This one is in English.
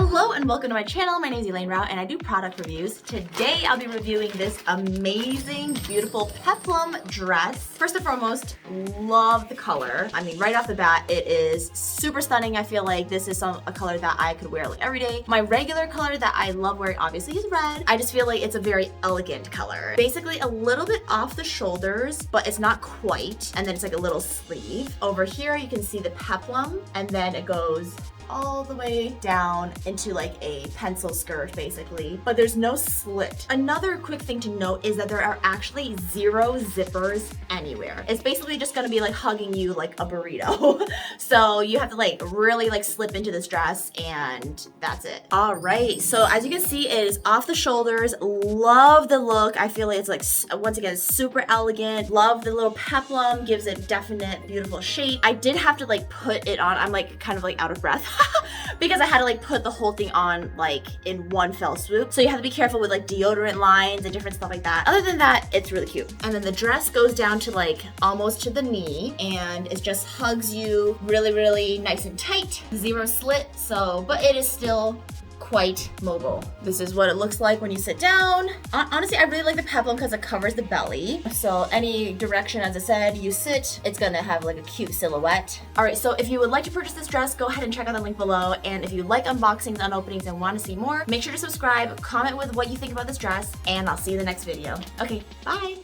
Hello and welcome to my channel. My name is Elaine Rau and I do product reviews. Today I'll be reviewing this amazing, beautiful peplum dress. First and foremost, love the color. I mean, right off the bat, it is super stunning. I feel like this is a color that I could wear like every day. My regular color that I love wearing obviously is red. I just feel like it's a very elegant color. Basically a little bit off the shoulders, but it's not quite. And then it's like a little sleeve. Over here you can see the peplum and then it goes all the way down into like a pencil skirt basically, but there's no slit. Another quick thing to note is that there are actually 0 zippers anywhere. It's basically just gonna be like hugging you like a burrito. So you have to like really like slip into this dress and that's it. All right, so as you can see, it is off the shoulders. Love the look. I feel like it's like, once again, super elegant. Love the little peplum, gives it definite beautiful shape. I did have to like put it on. I'm like kind of like out of breath because I had to like put the whole thing on like in one fell swoop. So you have to be careful with like deodorant lines and different stuff like that. Other than that, it's really cute. And then the dress goes down to like almost to the knee and it just hugs you really, really nice and tight. 0 slit, so, but it is still quite mobile. This is what it looks like when you sit down. Honestly, I really like the peplum because it covers the belly. So any direction, as I said, you sit, it's gonna have like a cute silhouette. All right, so if you would like to purchase this dress, go ahead and check out the link below. And if you like unboxings and openings and want to see more, make sure to subscribe, comment with what you think about this dress, and I'll see you in the next video. Okay, bye.